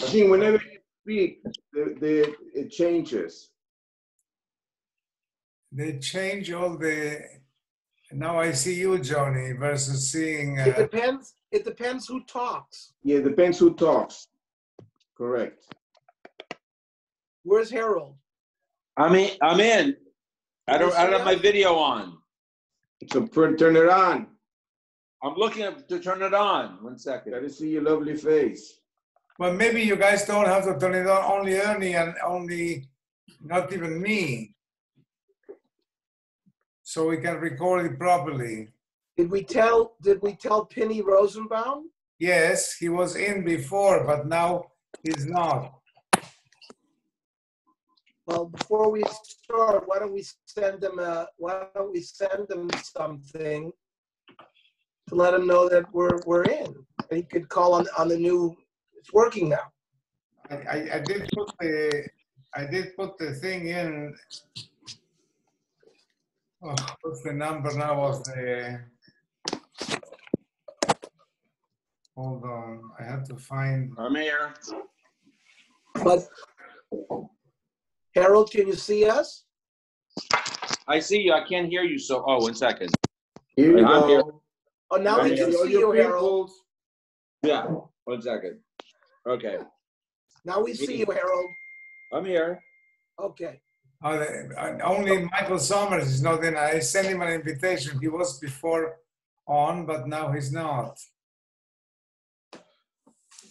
I think whenever you speak, it changes. They change all the. Now I see you, Johnny, versus seeing. It depends. It depends who talks. Yeah, it depends who talks. Correct. Where's Harold? I'm in. I don't have my video on. So turn it on. I'm looking to turn it on. 1 second. Gotta see your lovely face. Well, maybe you guys don't have to turn it on. Only Ernie and only, not even me. So we can record it properly. Did we tell Penny Rosenbaum? Yes, he was in before, but now he's not. Well, before we start, why don't we send them something to let him know that we're in? And he could call on the new. It's working now. I did put the thing in. Oh, what's the number now of the? Hold on, I have to find. I'm here. But Harold, can you see us? I see you. I can't hear you. So, 1 second. Here you I'm go. here. Oh, now we can see you, Harold. Yeah. 1 second. Okay. Now we see you, Harold. I'm here. Okay. Only Michael Summers is not in. I sent him an invitation. He was before on, but now he's not.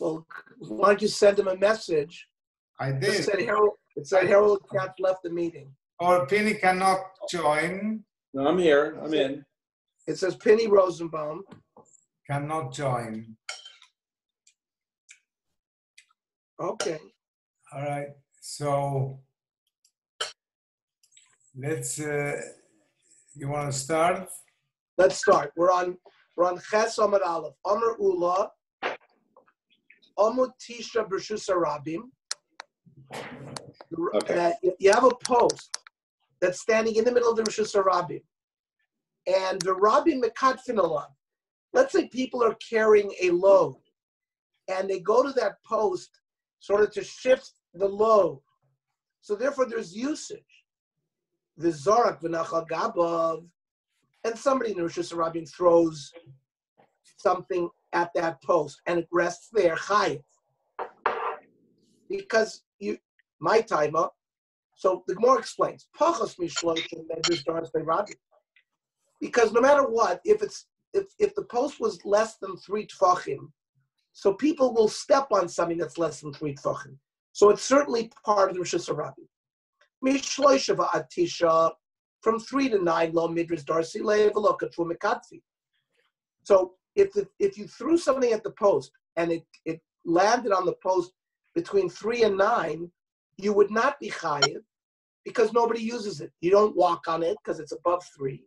Well, why don't you send him a message? I did. It said Harold Katz left the meeting. Or Penny cannot join. No, I'm here. I'm in. It says Penny Rosenbaum cannot join. Okay. All right. So let's. You want to start? Let's start. We're on Ches Amud Aleph. Amar Ula. Amud Tisha B'Reshus Harabim. Okay. You have a post that's standing in the middle of the Reshus Harabim, and the Rabbi Mekatfin alav. Let's say people are carrying a load, and they go to that post sort of to shift the load. So therefore, there's usage. The Zorak v'Nachal Gabav, and somebody in the Reshus Harabim throws something at that post, and it rests there, chayiv. Because my timer. So the Gemara explains, Pachos mishloshim medrash daras be'Rabbi. Because no matter what, if the post was less than 3 tfachim, so people will step on something that's less than 3 tfachim. So it's certainly part of the Reshus Harabim. Mishloisha va'atisha, from 3 to 9, lo midrash darsi le'evelo katfu mekatfi. So if you threw something at the post and it landed on the post between 3 and 9, you would not be chayiv because nobody uses it. You don't walk on it because it's above 3,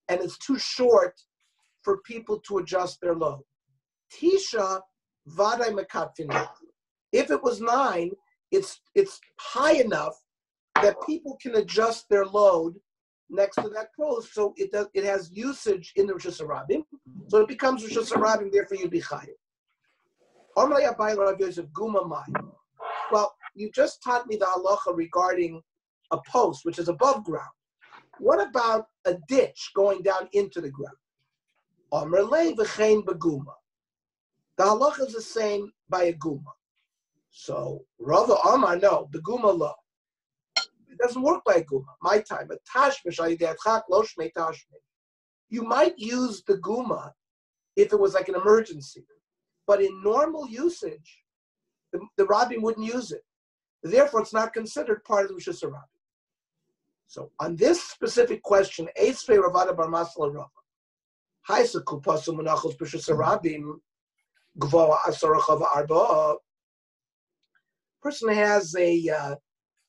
and it's too short for people to adjust their load. Tisha vaday mekatfin. If it was 9, it's high enough that people can adjust their load next to that post, so it has usage in the Reshus Harabim, so it becomes Reshus Harabim. Therefore, you'd be chayiv. Well, you just taught me the halacha regarding a post, which is above ground. What about a ditch going down into the ground? The halacha is the same by a guma. So, Rava Amar, no, beguma lo. It doesn't work by a guma. My time, a tashmish, you might use the guma if it was like an emergency, but in normal usage, the Rabbi wouldn't use it. Therefore, it's not considered part of the Reshus Harabim. So, on this specific question, Eisvei Ravada Bar Masala Rava, Haisa Kupasu Menachos Reshus Harabim, Gvoa Asara Chava Arba. Person has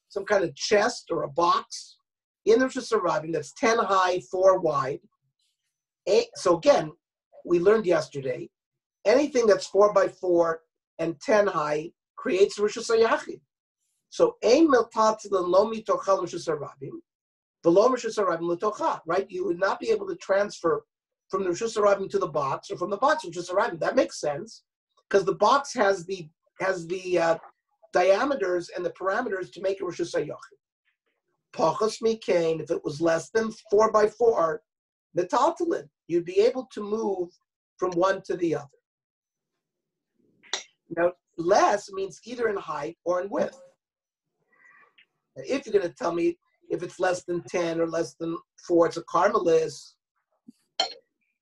some kind of chest or a box in the Reshus Harabim that's 10 high, 4 wide. So again, we learned yesterday, anything that's 4 by 4 and 10 high creates Reshus HaYachid. So, ein miltat lo mitocha Reshus Harabim, v'lo Reshus Harabim l'tocha, right? You would not be able to transfer from the Reshus Harabim to the box, or from the box to Reshus Harabim. That makes sense, because the box has the has the diameters and the parameters to make a Rosh Hashanah. Pachas mikain, if it was less than 4 by 4, metaltalin, you'd be able to move from one to the other. Now, less means either in height or in width. Now, if you're going to tell me if it's less than 10 or less than 4, it's a carmelis.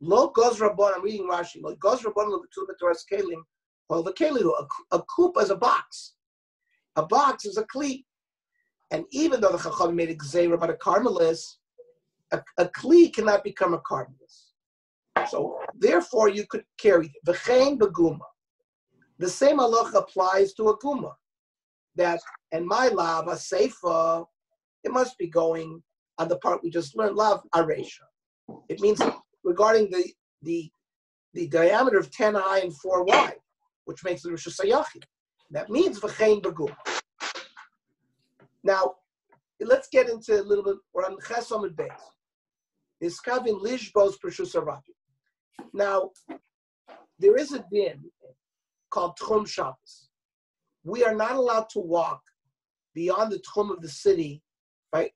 Lo goz rabban, I'm reading Rashi. Lo goz rabban lo b'tul b'toras kelim. Well, the keli, a kupa is a box. A box is a kli. And even though the Chacham made a gzeira about a carmelis, a kli cannot become a carmelis. So therefore, you could carry v'chein beguma. The same halacha applies to a guma. That and my lav a seifa, it must be going on the part we just learned, lav aresha. It means regarding the diameter of 10 high and 4 wide, which makes it Rosh Hashanah. That means v'chein beguma. Now, let's get into a little bit. We're on Ches Amud Beis. Iskavin lishbos b'Reshus HaRabim. Now, there is a din called Tchum Shabbos. We are not allowed to walk beyond the Tchum of the city by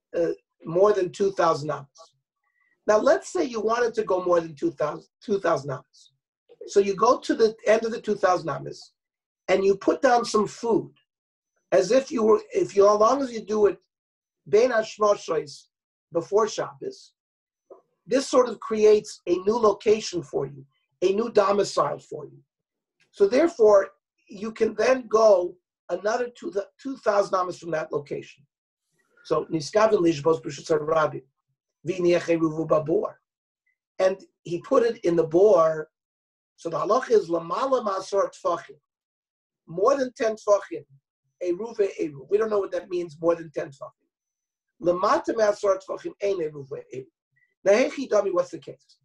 more than 2,000 amas. Now, let's say you wanted to go more than 2,000 amas. So you go to the end of the 2,000 amas and you put down some food, as if you were, as long as you do it bein hashmoshes before Shabbos, this sort of creates a new location for you, a new domicile for you. So therefore, you can then go another 2,000 amas from that location. So niskavin lishbos b'Reshus HaRabim v'niach eruvu babor, and he put it in the bor. So the halacha is lamala ma'asor tfachim, more than 10 tfachim, eruv. We don't know what that means. More than 10 tfachim. Lamata ma'asor tfachim ein eruv eruv. Now, hey, Dami, what's the case?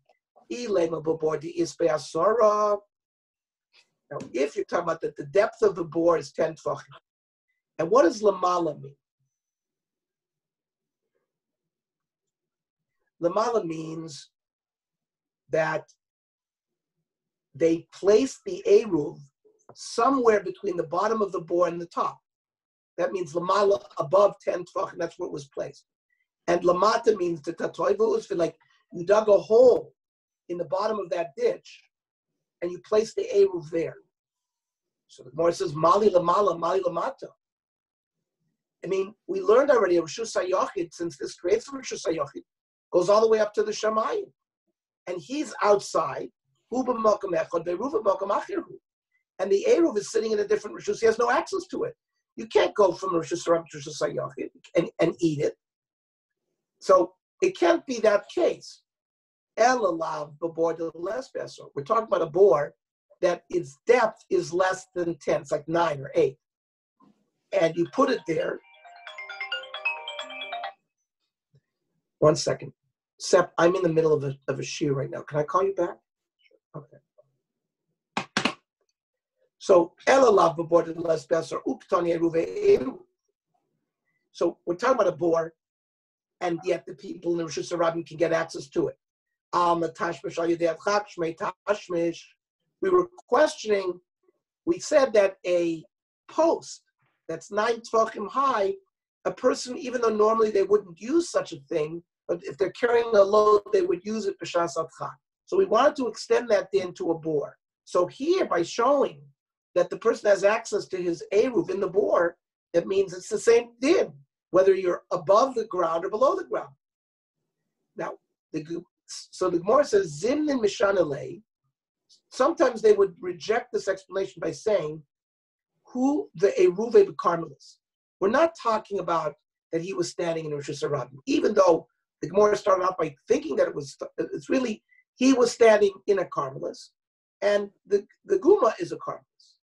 Now, if you're talking about that the depth of the bore is 10 tfachim, and what does lamala mean? Lamala means that they place the eruv somewhere between the bottom of the bore and the top. That means lamala, above 10 tfachim. That's where it was placed. And lamata means the tatoivu, like you dug a hole in the bottom of that ditch and you place the eruv there. So the Gemara says, mali lamala, mali lamata. I mean, we learned already a Reshus HaYachid, since this creates a Reshus HaYachid, goes all the way up to the Shamayim. And he's outside, and the eruv is sitting in a different Reshus. He has no access to it. You can't go from Reshus HaRabim to Reshus HaYachid and eat it. So it can't be that case. We're talking about a bore that its depth is less than 10. It's like 9 or 8. And you put it there. One second. Sep, I'm in the middle of a shiur right now. Can I call you back? Okay. So so we're talking about a bore, and yet the people in the Reshus HaRabim can get access to it. We were questioning, we said that a post that's 9 tefachim high, a person, even though normally they wouldn't use such a thing, but if they're carrying a load, they would use it b'shas adcha. So we wanted to extend that din to a bore. So here, by showing that the person has access to his eruv in the bore, it means it's the same din, whether you're above the ground or below the ground. Now, so the Gemara says, Zimnin Mishanalei. Sometimes they would reject this explanation by saying, who the Eruve b'Karmelis. We're not talking about that he was standing in Reshus HaRabim, even though the Gemara started out by thinking that it's really, he was standing in a Karmelis, and the Guma is a Karmelis.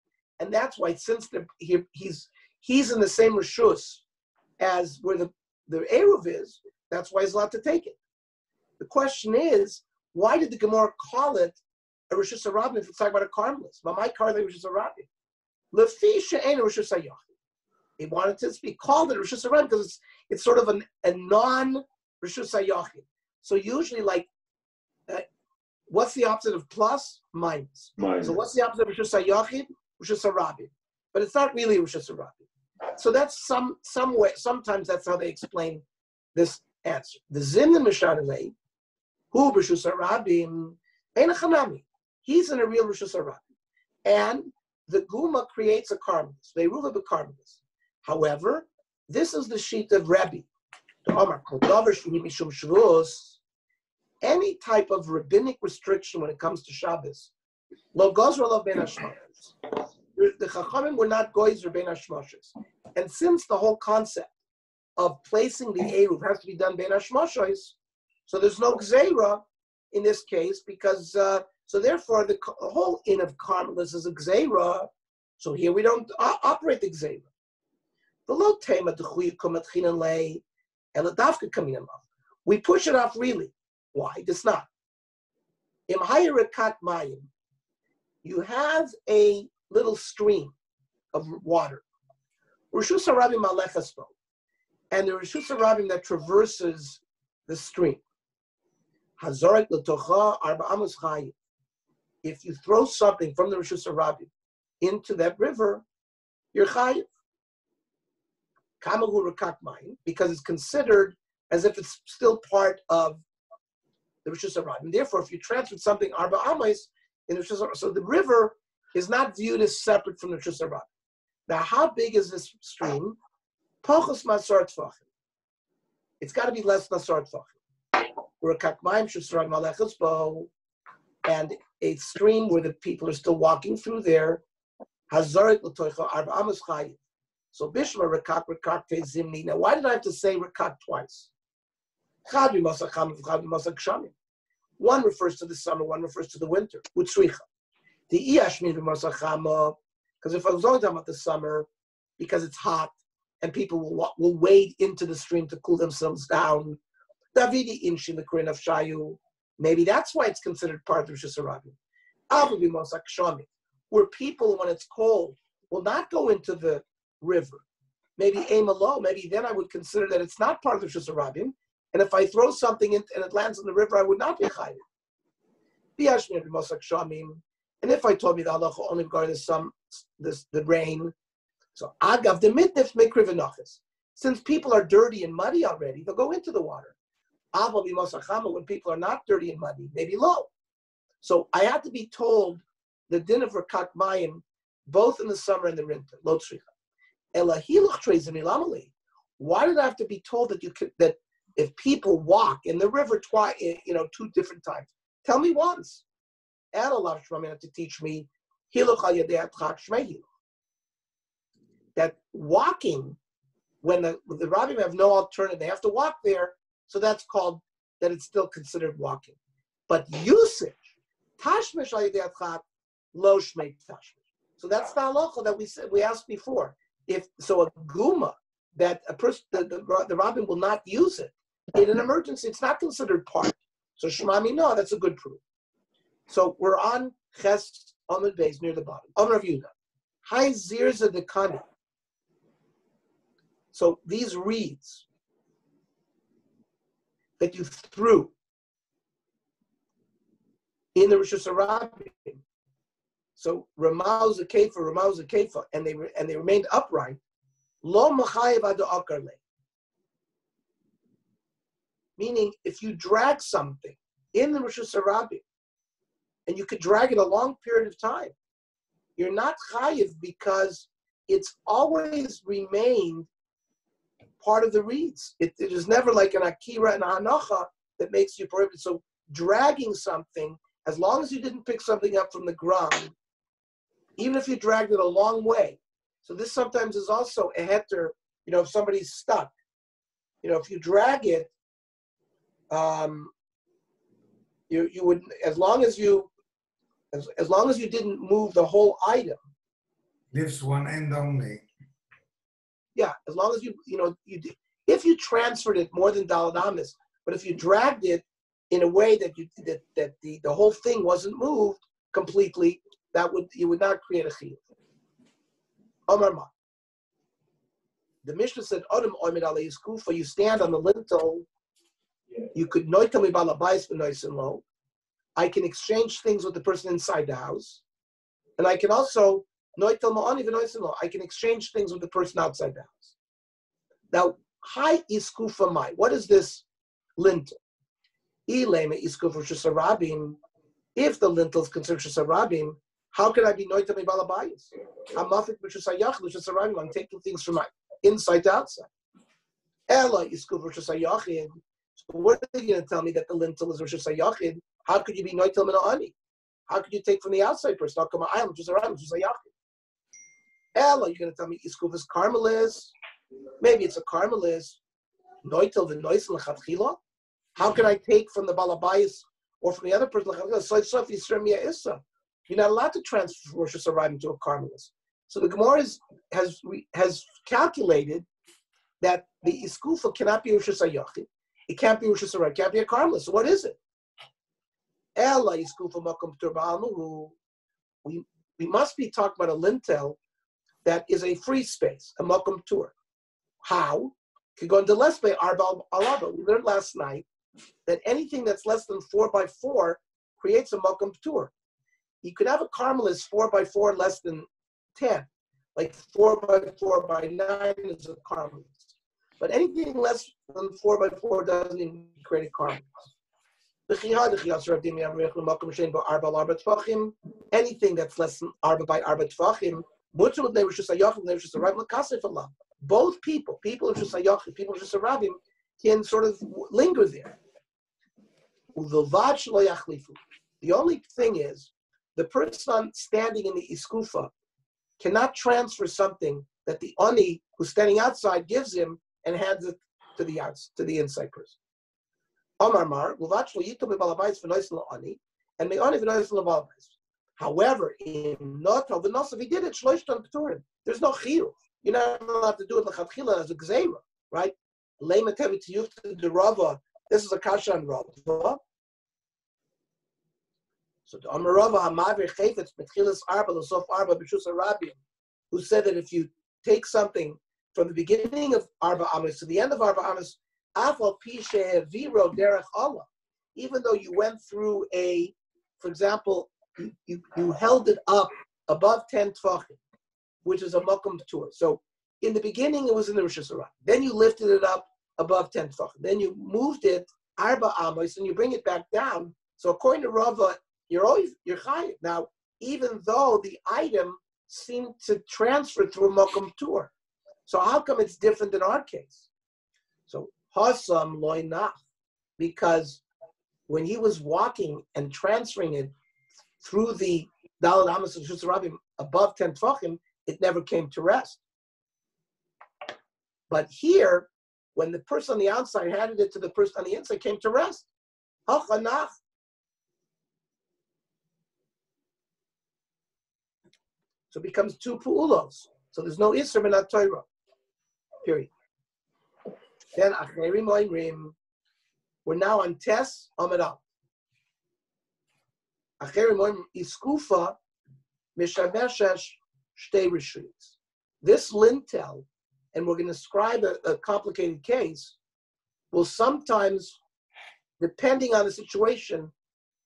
And that's why, since he's in the same Reshus as where the Eruv is, that's why he's allowed to take it. The question is, why did the Gemara call it a Reshus HaRabim if it's talking about a Karmelis? Mamai Karle Reshus HaRabim. Lefi she'ein Reshus HaYachid. He wanted to be called a Reshus HaRabim because it's sort of a non-Reshus HaYachid. So usually, like, what's the opposite of plus? Minus. So what's the opposite of Reshus HaYachid? Reshus HaRabim. but it's not really Rosh Hashanah. So that's some way. Sometimes that's how they explain this answer. The Zin the Mishnah who Rosh Hashanah Ein Chanami. He's in a real Rosh Hashanah, and the Guma creates a karmelis. They rule a karmelis. However, this is the sheet of Rabbi. Any type of rabbinic restriction when it comes to Shabbos, lo gozra lo ben hashmashos. The Chachamim were not goyzer ben hashmashos, and since the whole concept of placing the eruv has to be done ben hashmashos, so there's no gzeira in this case because so therefore the whole in of karmelis is a gzeira. So here we don't operate the gzeira. The lo tema dechuy kumat chinan lei eladavka kamin alav. We push it off really. Why? It's not. Im hayrekat mayim. You have a little stream of water. Rishus harabim alechasbo, and the Rishus harabim that traverses the stream. Hazorik letocha arba amos chayim. If you throw something from the Rishus harabim into that river, you're chayiv. Kamahu rekat mayim, because it's considered as if it's still part of the Rishus harabim. Therefore, if you transferred something arba amos in the Rishus harabim, so the river is not viewed as separate from the Rishus harabim. Now, how big is this stream? Pochos masar tfachim. It's got to be less than asar tfachim. Rekat mayim Rishus harabim alechas bo, and a stream where the people are still walking through there. Hazarik l'toicha arba amos chayim. So bishma rekak te zimni. Now, why did I have to say rekak twice? One refers to the summer, one refers to the winter. Utzricha. The iyashmin b'masachama, because if I was only talking about the summer, because it's hot and people will wade into the stream to cool themselves down. Davidi inshin the Korin of Shayu. Maybe that's why it's considered part of Rishus harabim. Avu b'masak shami, where people, when it's cold, will not go into the river. Maybe aim low. Maybe then I would consider that it's not part of Rishus harabim. And if I throw something in and it lands in the river, I would not be chayiv. And if I told me the halacha only regarding the rain, so agav the mitnif mikriv v'nachas. Since people are dirty and muddy already, they'll go into the water. Aval b'masachama, when people are not dirty and muddy, maybe low. So I had to be told the din of rekat mayim both in the summer and the winter. Lo tzricha. Ela hiluch treizim ilamali. Why did I have to be told that that if people walk in the river twice, 2 different times? Tell me once. Add a lot of shmamina to teach me that walking, when the rabbim have no alternative, they have to walk there, so that's called that it's still considered walking. But usage, tashmish lo shmei tashmish. So that's the halacha that we asked before. If so, a guma that a person the rabbin will not use it in an emergency, it's not considered part. So shmami, no, that's a good proof. So we're on Ches Amud Beis near the bottom. Amar Rav Yehuda, Hai Zirza Dekani. So these reeds that you threw in the Rishus harabim, so Ramaz Kefa, and they remained upright. Lo machayev ad akarle. Meaning, if you drag something in the Rishus harabim, and you could drag it a long period of time, you're not chayiv because it's always remained part of the reeds. It is never like an akira and a hanacha that makes you prohibited. So dragging something, as long as you didn't pick something up from the ground, even if you dragged it a long way. So this sometimes is also a heter, if somebody's stuck. If you drag it, you would, as long as you didn't move the whole item. Lifts one end only. Yeah, as long as you did. If you transferred it more than daled amis, but if you dragged it in a way that the whole thing wasn't moved completely, you would not create a chiyuv. Omar ma. The Mishnah said, "Adam oimid alei kufa." You stand on the lintel. You could noitami balabais b'noisin lo. I can exchange things with the person inside the house, and I can also I can exchange things with the person outside the house. Now, hi iskufa mai. What is this lintel? If the lintel is considered shesarabim, how can I be noitel balabayis? I'm taking things from my inside to outside. Ella iskufa shesayachid. So what are you going to tell me that the lintel is Rosh Hashanah? How could you be noitel mina'ani? How could you take from the outside person? How come I am just around Rosh Hashanah? Ella, you're going to tell me iskuf is carmelis? Maybe it's a carmelis. Noitel v'noisel l'chatchila. How can I take from the balabayis or from the other person? You're not allowed to transfer Rosh Hashanah into a carmelis. So the Gemara has calculated that the iskufa cannot be Rosh Hashanah. It can't be Rosh Hashanah. It can't be a carmelis. So what is it? Ella iskufa makom turba. We must be talking about a lintel that is a free space, a makom tur. How? Could go into less by arbal alaba. We learned last night that anything that's less than 4x4 creates a makom tur. You could have a carmelis 4x4 less than 10, like 4x4 by 9 is a carmelis. But anything less than 4x4 doesn't even create a carmelis. Anything that's less than arba by arba tfachim, both people of Shusayachim, people of Shusarabim, can sort of linger there. The only thing is, the person standing in the iskufa cannot transfer something that the oni who's standing outside gives him and hands it to the inside person. However, in Notav the Nosav, he did it shloishtan p'turim. There's no chiyuv. You're not allowed to do it l'chatchila as a gzeira, right? Leimatevi tiyufta de Rava. This is a kasha on Rava. So the Amar Rava Hamavir Chayfetz Metchilas Arba L'Sof Arba B'Shus Arabim, who said that if you take something from the beginning of Arba Amos to the end of Arba Amos, Afal Pishe Viro Derech Allah, even though you went through for example, you held it up above 10 tfachim, which is a makom tur. So in the beginning, it was in the Rosh Hashanah. Then you lifted it up above 10 tfachim. Then you moved it arba amos and you bring it back down. So according to Rava, you're chayiv. Now, even though the item seemed to transfer through a makom tur, so how come it's different in our case? So hasam loy nach, because when he was walking and transferring it through the Daled Amos of Shus Rabim above 10 Tfachim, it never came to rest. But here, when the person on the outside handed it to the person on the inside, came to rest. Hachanach. So it becomes two pu'ulos. So there's no Isser Minat Torah. Period. Then Acheri Moimrim. We're now on Tes Amid Al. Iskufa mishabeshesh shtei rishuyos. This lintel, and we're going to describe a complicated case, will sometimes, depending on the situation,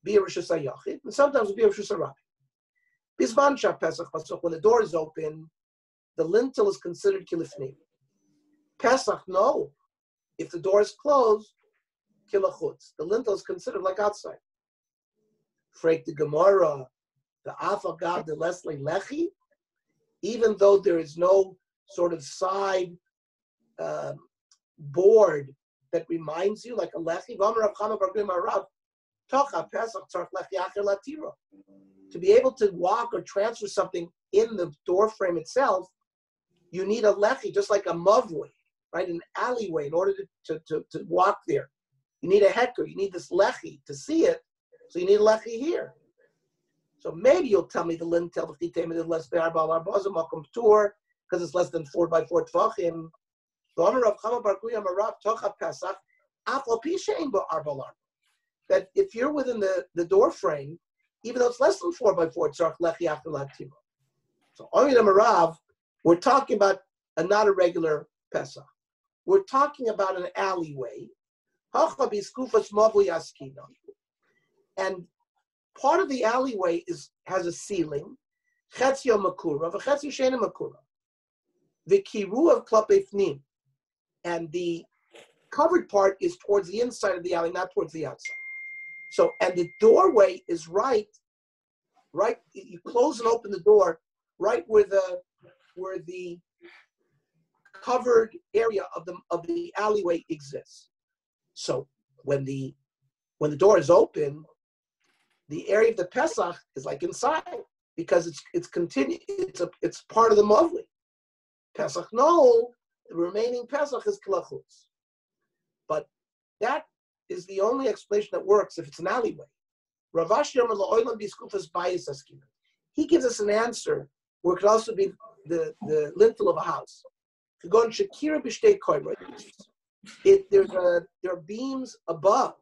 be a Rosh Hashanah, and sometimes be a Rosh Hashanah. Bisman shah Pesach Pasuk, when the door is open, the lintel is considered kilifnim. Pesach, no. If the door is closed, kilachutz. The lintel is considered like outside. Freik the Gemara, the Afagad, the Leslie Lechi, even though there is no sort of side board that reminds you, like a Lechi, to be able to walk or transfer something in the door frame itself, you need a Lechi, just like a Mavway, right? An alleyway in order to walk there. You need a Heker, you need this Lechi to see it. So you need a lechi here. So maybe you'll tell me the lintel is less than arba makom tur because it's less than 4x4 tfachim. That if you're within the door frame, even though it's less than 4x4, tzarich lechi after latiro. So Amid Marav, we're talking about not a regular Pesach. We're talking about an alleyway. And part of the alleyway has a ceiling. Chetzio makura, v'chetzio sheina makura. The kiru of klape fnim, and the covered part is towards the inside of the alley, not towards the outside. So, and the doorway is right. You close and open the door right where the covered area of the alleyway exists. So when the door is open, the area of the Pesach is like inside because it's part of the Mavli. Pesach no, the remaining Pesach is Klachutz. But that is the only explanation that works if it's an alleyway. Ravash Yomer La'olam Biskufas Bayis Askina. He gives us an answer where it could also be the lintel of a house. There are beams above,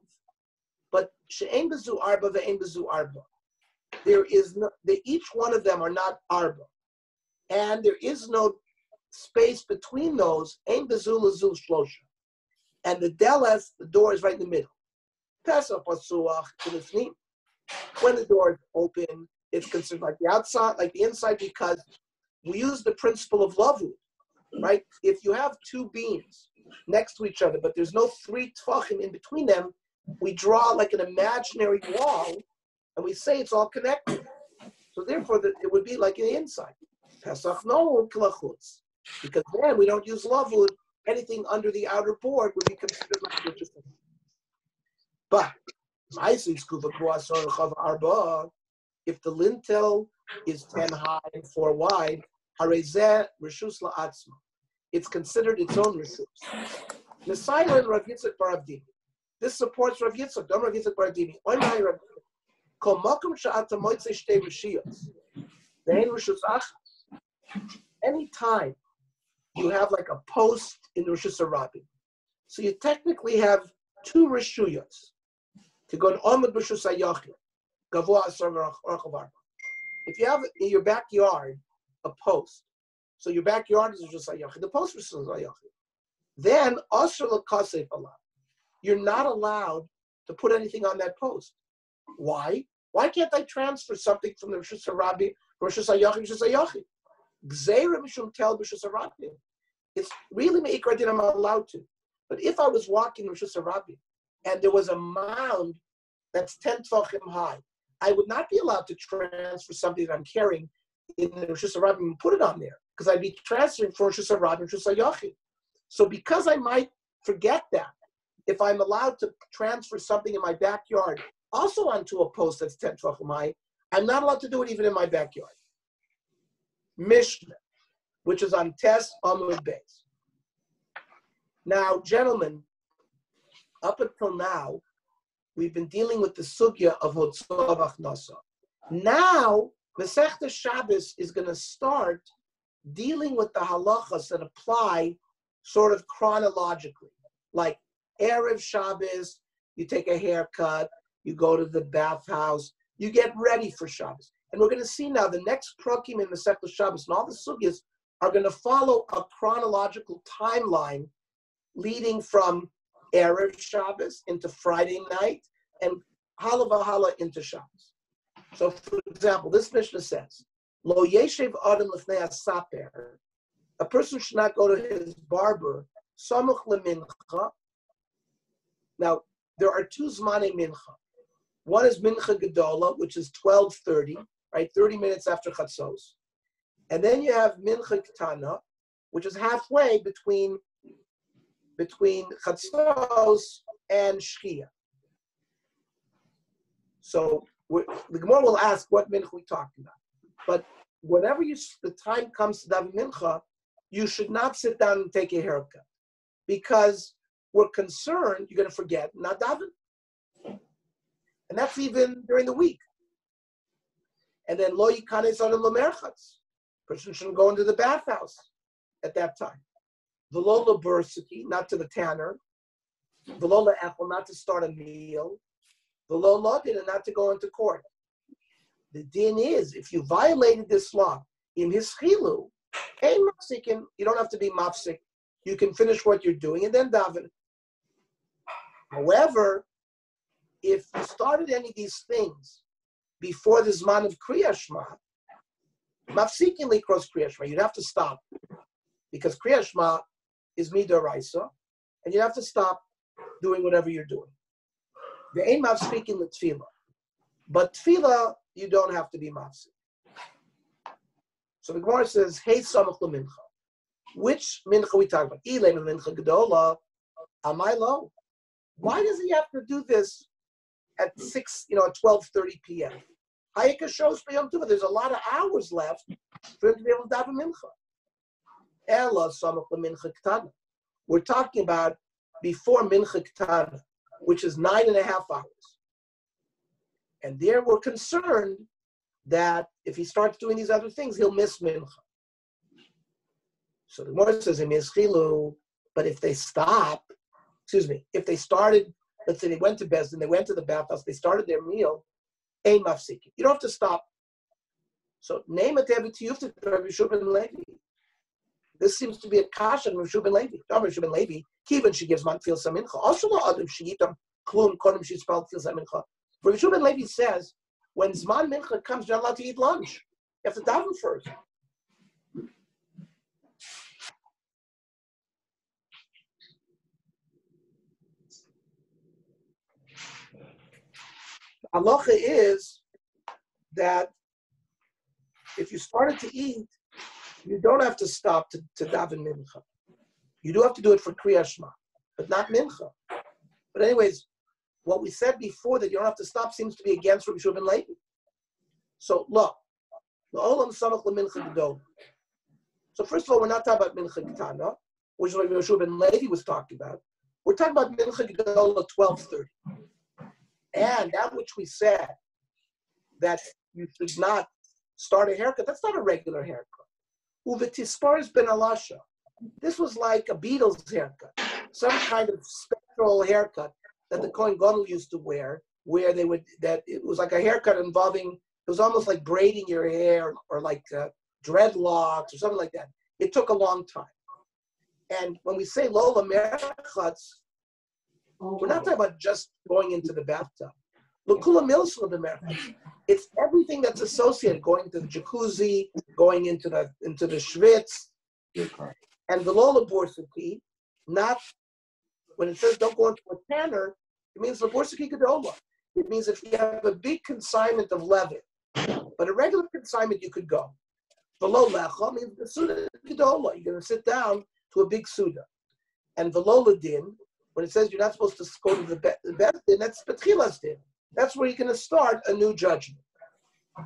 but she'en bezu arba ve'en bezu arba. Each one of them are not arba, and there is no space between those. Ein bezu lezul shlosha, and the deles, the door is right in the middle. Pesach pasuach t'lifnim. When the door is open, it's considered like the outside, like the inside, because we use the principle of lavud, right? If you have two beams next to each other, but there's no 3 tfachim in between them, we draw like an imaginary wall, and we say it's all connected. So therefore, it would be like in the inside. Pesach no klachutz, because then we don't use lavud. Anything under the outer board would be considered like interesting. But if the lintel is 10 high and 4 wide, it's considered its own reshus. Messiah and Rav Yitzchak bar Avdimi. This supports Rav Yitzchak. Rav Yitzchak bar Avdimi. Any time you have like a post in the Rishus HaRabim, so you technically have 2 reshuyos. To go on Omid B'Rishus HaYachid, Gavoa Asar V'Rachav Arba. If you have in your backyard a post, so your backyard is Rishus HaYachid, the post is Rishus HaYachid, then Asar L'Kasef Allah. You're not allowed to put anything on that post. Why? Why can't I transfer something from the Rishus HaRabim, Rishus HaYachid, Rishus HaYachid? Gzeira Mishum Tel B'Rishus HaRabim. It's really Me'ikar Din I'm allowed to. But if I was walking Rishus HaRabim, and there was a mound that's 10 tefachim high, I would not be allowed to transfer something that I'm carrying in the Rishus HaRabim and put it on there, because I'd be transferring from Rishus HaRabim to Rishus HaYachid. So because I might forget that, if I'm allowed to transfer something in my backyard also onto a post that's 10 tefachim high, I'm not allowed to do it even in my backyard. Mishnah, which is on Tes Amud Beis. Now, gentlemen, up until now, we've been dealing with the sugya of Hotzah V'Achnasa. Now, Masechta Shabbos is going to start dealing with the halachas that apply sort of chronologically. Like Erev Shabbos, you take a haircut, you go to the bathhouse, you get ready for Shabbos. And we're going to see now the next prakim in Masechta Shabbos and all the sugyas are going to follow a chronological timeline leading from Erev Shabbos into Friday night and Hala V'Hala into Shabbos. So, for example, this Mishnah says, Lo Yeshev Adam Lefnei HaSaper, a person should not go to his barber, Samuch LeMincha. Now, there are 2 Zmanei Mincha. One is Mincha Gedola, which is 12:30, right, 30 minutes after Chatzos. And then you have Mincha Ketana, which is halfway between Chatzos and Shkia. So the Gemara will ask what mincha we talking about. But whenever the time comes to daven mincha, you should not sit down and take a haircut, because we're concerned you're going to forget not daven. And that's even during the week. And then lo yikanes adam l'merchatz. Person shouldn't go into the bathhouse at that time. V'lo l'bursiki, not to the tanner. V'lo l'echel, not to start a meal. V'lo l'odin, and not to go into court. The din is, if you violated this law in his chilu, you don't have to be mafsik. You can finish what you're doing and then daven. However, if you started any of these things before the Zman of Kriya Shema, Mafsikin likros Kriya Shema. You'd have to stop because Kriya Shema is midoraisa, and you'd have to stop doing whatever you're doing. The aim mafsikin l'tfila, but tfila you don't have to be mafsik. So the Gemara says, "Hey, samach lemincha." Which mincha we talk about? Ilay mincha gedola, amaylo. Why does he have to do this at 12:30 p.m.? Hayeka shows for Yom Tov. There's a lot of hours left for him to be able to daven mincha. Ela samach lemincha ketana. We're talking about before mincha ketana, which is 9.5 hours. And there we're concerned that if he starts doing these other things, he'll miss mincha. So the Gemara says in Yischilu, but if they stop, if they started, let's say they went to Bezdin, they went to the bathhouse, they started their meal, ein mafsikin. You don't have to stop. So name it Rabbi Tiyufta, Rabbi Shubin Levi. This seems to be a kasha from Shubin Levi. Rabbi Shubin Levi, Kivan she gives man feel samincha. Also no adam sheyitam klum kodem she spelled feel samincha. Rabbi Shubin Levi says when zman mincha comes, you're not allowed to eat lunch. You have to daven first. Halacha is that if you started to eat, you don't have to stop to daven mincha. You do have to do it for Kriya Shema, but not mincha. But anyways, what we said before that you don't have to stop seems to be against Rabbi Shubin Levi. So look, l'olam samach lemincha gedol. So first of all, we're not talking about mincha ketana, which is what Rabbi Shubin Levi was talking about. We're talking about mincha gedol at 12:30. And that which we said, that you should not start a haircut, that's not a regular haircut. Uvetisparis ben Alasha. This was like a Beatles haircut, some kind of spectral haircut that the Kohen Gadol used to wear, where they would, that it was like a haircut involving, it was almost like braiding your hair or like dreadlocks or something like that. It took a long time. And when we say Lola Merchatz, we're not talking about just going into the bathtub. It's everything that's associated, going to the jacuzzi, going into the schwitz, and the lola borsaki. Not when it says don't go into a tanner, it means the borsaki gedola. It means if you have a big consignment of leather, but a regular consignment you could go. Velo lecha means the suda gedola. You're going to sit down to a big suda, and velo din. When it says you're not supposed to go to the Bezdin, that's Betchilas din. That's where you're going to start a new judgment.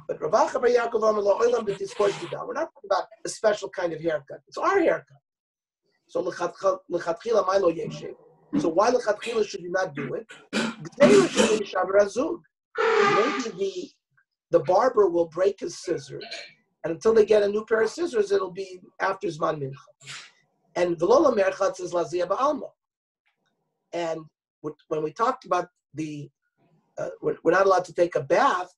But Rav Acha bar Yaakov Amar Lo Olam B'Tiskor Shida. We're not talking about a special kind of haircut. It's our haircut. So l'chatchila ma'lo yeshev. So why l'chatchila should you not do it? Maybe the barber will break his scissors, and until they get a new pair of scissors, it'll be after Zman Mincha. And v'lo lamerchatz is lazia ba'alma. And when we talked about we're not allowed to take a bath,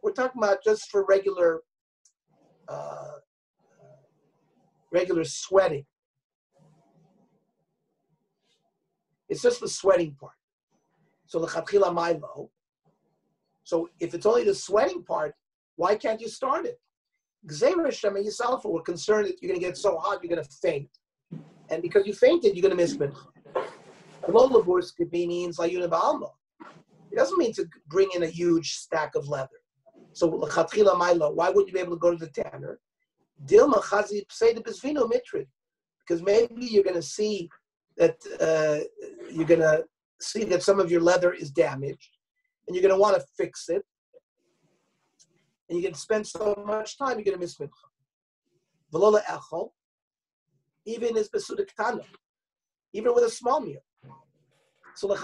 we're talking about just for regular sweating. It's just the sweating part. So l'chatchila ma'lo. So if it's only the sweating part, why can't you start it? Gzeira shema yisalfa. We're concerned that you're going to get so hot you're going to faint, and because you fainted, you're going to miss mincha. It doesn't mean to bring in a huge stack of leather. So why wouldn't you be able to go to the tanner? Because maybe you're going to see that some of your leather is damaged, and you're going to want to fix it, and you're going to spend so much time, you're going to miss mincha. Even is besuda ketana, even with a small meal. So if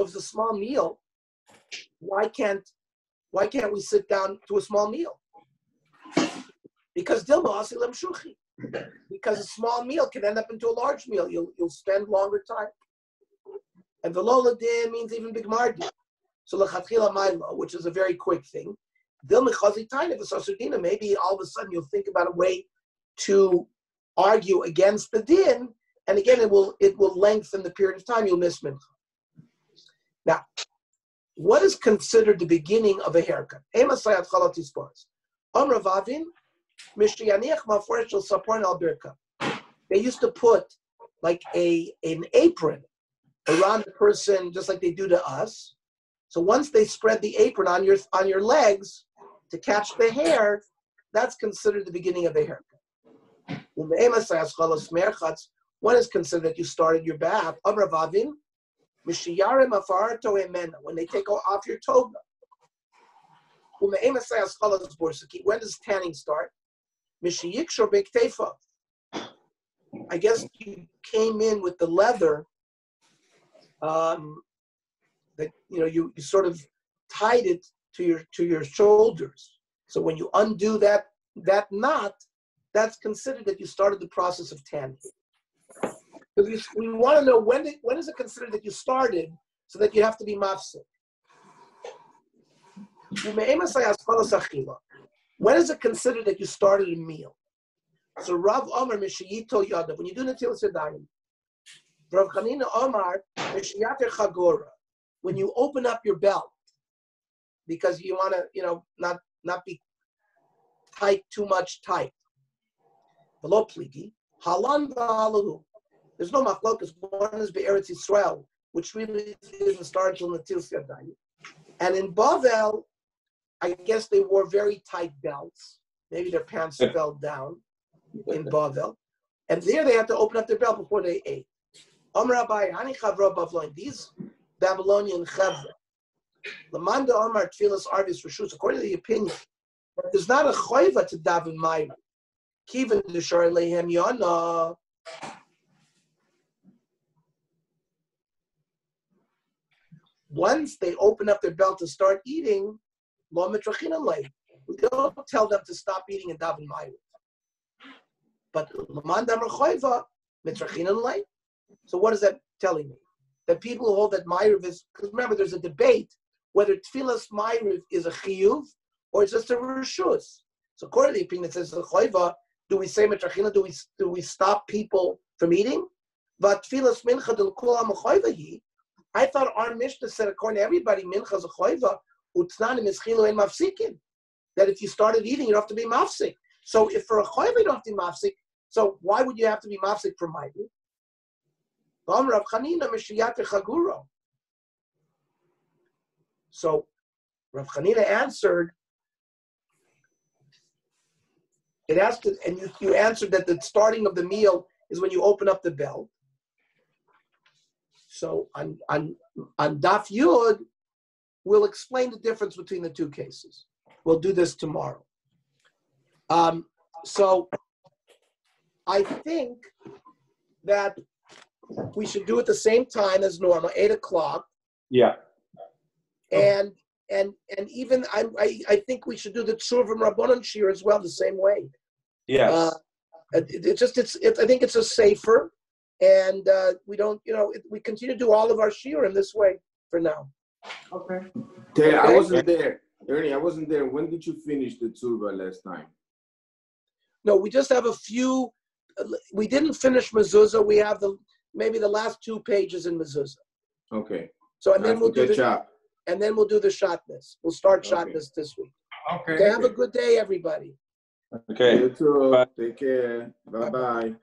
it's a small meal, why can't we sit down to a small meal? Because because a small meal can end up into a large meal. You'll spend longer time. And velola din means even big mardi. So lechatchila ma'lo, which is a very quick thing. Maybe all of a sudden you'll think about a way to argue against the din, and again it will lengthen the period of time you'll miss mincha. Now, what is considered the beginning of a haircut? Amr Vavin, Mishiyaniach Maforesh Shel Saporn Al Birka. They used to put like an apron around the person, just like they do to us. So once they spread the apron on your legs to catch the hair, that's considered the beginning of the haircut. When is considered that you started your bath? When they take off your toga. When does tanning start? I guess you came in with the leather that you sort of tied it to your shoulders. So when you undo that knot, that's considered that you started the process of tanning. Because we want to know when is it considered that you started, so that you have to be mafsik. When is it considered that you started a meal? So Rav Omar Mishiyito Yadav, when you do Netilas Yadayim, Rav Chanina Omar Mishiyater Chagora, when you open up your belt, because you want to, not be tight, too much tight. Below pligi, halan v'halahu. There's no machlokas. One is be'eretz Yisrael, which really didn't start until Netilas Yadayim. And in Bavel, I guess they wore very tight belts. Maybe their pants fell down in Bavel. And there they had to open up their belt before they ate. These Babylonian chavra. Lamanda Omar Tfilas Arvis Rishus, according to the opinion, that there's not a choiva to daven Ma'ariv. Kivan Deshar Lehem Yana. Once they open up their belt to start eating, Lo Mitrachin Lei. We don't tell them to stop eating and daven Ma'ariv. But Lamanda Omar Choiva Mitrachin Lei. So what is that telling me? That people who hold that Ma'ariv is, because remember, there's a debate whether Tfilas Ma'ariv is a chiyuv or it's just a reshus. So according to the opinion, it says the choiva. Do we say metrachina? Do we stop people from eating? But Tfilas mincha del kulam choivahi. I thought our Mishnah said according to everybody, mincha is a choiva. Utznanim is chilu and mafsikin. That if you started eating, you don't have to be mafsik. So if for a choiva you don't have to be mafsik, so why would you have to be mafsik for Ma'ariv? Rav Chanina Mishiyat Chaguro. So Rav Chanina answered. It asked, and you answered that the starting of the meal is when you open up the belt. So on Daf Yud, we'll explain the difference between the two cases. We'll do this tomorrow. So I think that we should do it the same time as normal, 8 o'clock. Yeah. And even I think we should do the Tzurvim Rabbanon Shir as well the same way. Yes. I think it's a safer, and we don't, we continue to do all of our Shir in this way for now. Okay. Ted, I wasn't there. Ernie, I wasn't there. When did you finish the Tzurva last time? No, we just have a few. We didn't finish Mezuzah. We have maybe the last 2 pages in Mezuzah. Okay. So and then we'll do and then we'll do the Shatnez. We'll start Shatnez this week. Okay. Have a good day, everybody. Okay. You too. Take care. Bye-bye.